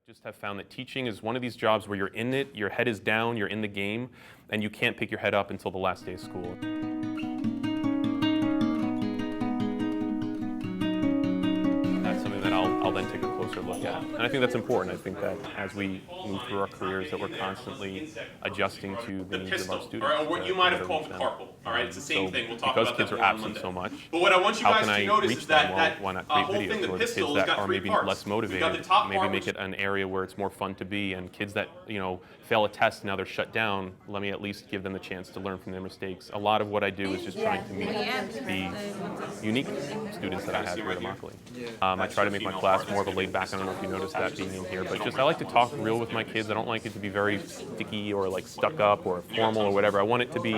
Just have found that teaching is one of these jobs where you're in it, your head is down, you're in the game, and you can't pick your head up until the last day of school. That's something that I'll then take a closer look at. And I think that's important. I think that as we move through our careers that we're constantly adjusting to the needs of our students. Or what you might have called carpal. All right, it's the same thing. We'll talk because about kids that are more on absent Monday. so much, But what I want you how guys can to I notice reach is them? that Why not whole create thing, videos? the Or the kids pistol, that has got are three maybe parts. less We've got motivated, the top maybe part, make it an area where it's more fun to be, and kids that, fail a test, now they're shut down, let me at least give them the chance to learn from their mistakes. A lot of what I do is just trying to meet the unique students that I have here at Immokalee. I try to make my class more of a laid back, I don't know if you noticed that being in here, but just I like to talk real with my kids. I don't like it to be very sticky or like stuck up or formal or whatever. I want it to be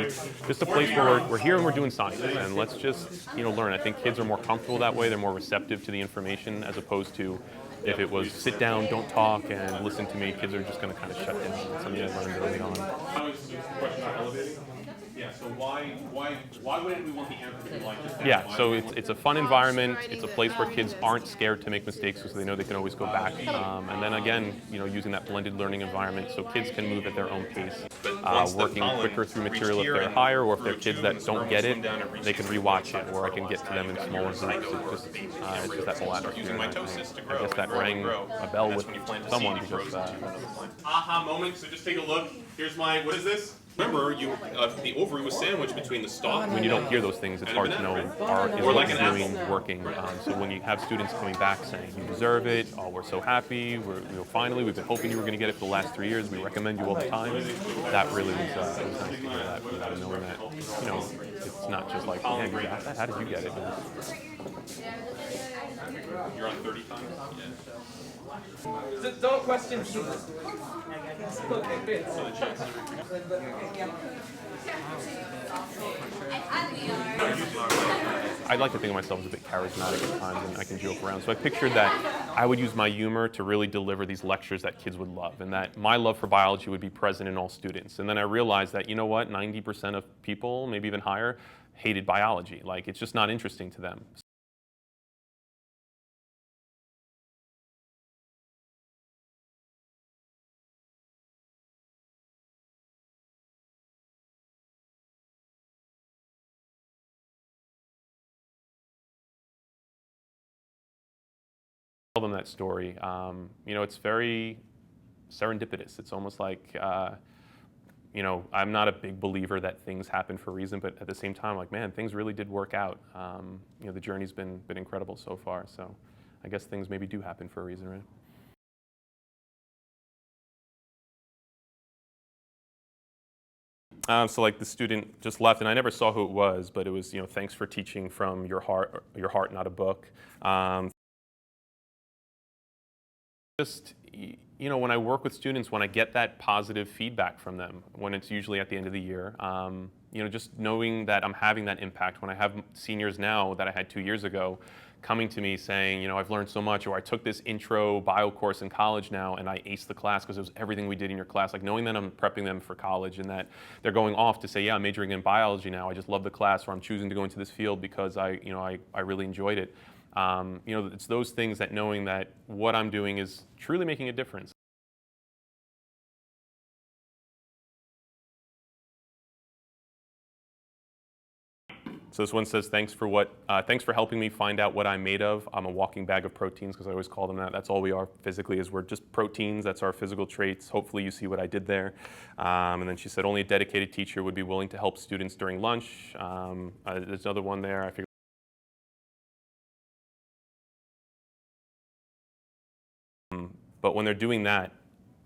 just a place where we're here and we're doing science, and let's just learn. I think kids are more comfortable that way. They're more receptive to the information as opposed to if it was sit down, don't talk, and listen to me. Kids are just going to kind of shut down. It's something I learned early on. Question about elevating? Yeah, so why wouldn't we want the answer to be like this? Yeah, so it's a fun environment. It's a place where kids aren't scared to make mistakes because they know they can always go back. And then again, using that blended learning environment so kids can move at their own pace, working quicker through material if they're higher, or if they're kids that don't get it, they can rewatch it, or I can get to them in smaller groups. It's just that whole atmosphere. I guess that rang a bell with someone because aha moment. So just take a look. Here's what is this? Remember, the ovary was sandwiched between the stalk. when you don't hear those things, it's hard to know is what you're doing working. So when you have students coming back saying, you deserve it, oh, we're so happy, finally, we've been hoping you were going to get it for the last 3 years, we recommend you all the time, that really was nice to hear that, knowing that, it's not just like, yeah, you got that, how did you get it? You're on 30 times? Yeah. Don't question Jesus. I like to think of myself as a bit charismatic at times, and I can joke around. So I pictured that I would use my humor to really deliver these lectures that kids would love, and that my love for biology would be present in all students. And then I realized that, 90% of people, maybe even higher, hated biology. Like, it's just not interesting to them. Tell them that story. It's very serendipitous. It's almost like, I'm not a big believer that things happen for a reason, but at the same time, like, man, things really did work out. The journey's been incredible so far. So I guess things maybe do happen for a reason, right? So like the student just left, and I never saw who it was, but it was, thanks for teaching from your heart, not a book. Just, when I work with students, when I get that positive feedback from them, when it's usually at the end of the year, just knowing that I'm having that impact. When I have seniors now that I had 2 years ago coming to me saying, I've learned so much, or I took this intro bio course in college now and I aced the class because it was everything we did in your class. Like, knowing that I'm prepping them for college and that they're going off to say, yeah, I'm majoring in biology now, I just love the class, or I'm choosing to go into this field because I really enjoyed it. It's those things that knowing that what I'm doing is truly making a difference. So this one says, thanks for helping me find out what I'm made of. I'm a walking bag of proteins, because I always call them that. That's all we are physically, is we're just proteins. That's our physical traits. Hopefully you see what I did there. And then she said, only a dedicated teacher would be willing to help students during lunch. There's another one there. I figured. But when they're doing that,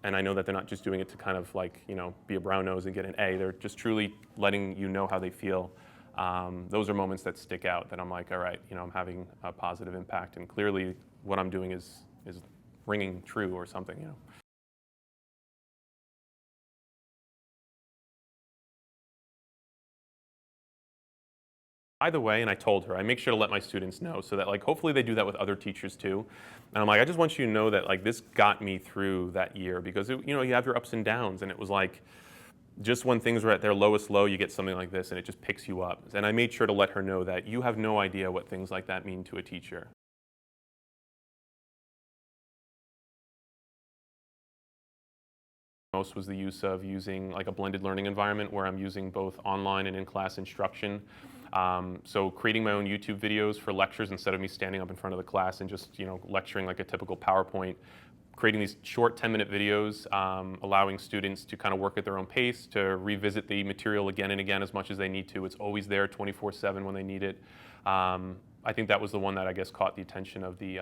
and I know that they're not just doing it to kind of like, be a brown nose and get an A, they're just truly letting you know how they feel. Those are moments that stick out, that I'm like, all right, I'm having a positive impact, and clearly what I'm doing is ringing true or something, Either way, and I told her, I make sure to let my students know so that, like, hopefully they do that with other teachers too. And I'm like, I just want you to know that, like, this got me through that year, because, you have your ups and downs, and it was like, just when things were at their lowest low, you get something like this and it just picks you up. And I made sure to let her know that you have no idea what things like that mean to a teacher. Most was the use of using like a blended learning environment where I'm using both online and in-class instruction. So creating my own YouTube videos for lectures instead of me standing up in front of the class and just lecturing like a typical PowerPoint. Creating these short 10-minute videos, allowing students to kind of work at their own pace, to revisit the material again and again as much as they need to. It's always there 24/7 when they need it. I think that was the one that I guess caught the attention of the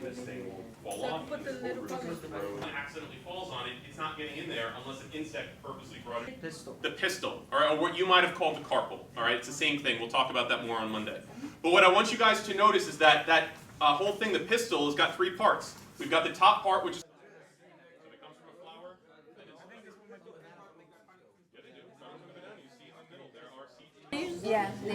this thing will fall off. When it accidentally falls on it, it's not getting in there unless an insect purposely brought it. The pistil, all right, or what you might have called the carpal, all right? It's the same thing. We'll talk about that more on Monday. But what I want you guys to notice is that whole thing, the pistil, has got 3 parts. We've got the top part, which is Yeah, you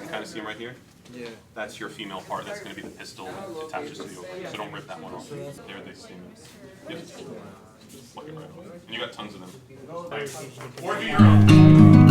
kind of see them right here? Yeah. That's your female part. That's going to be the pistil that attaches to the ovary. So don't rip that one off. There they stamens. Yep. Pluck it right off. And you got tons of them. Or do your own.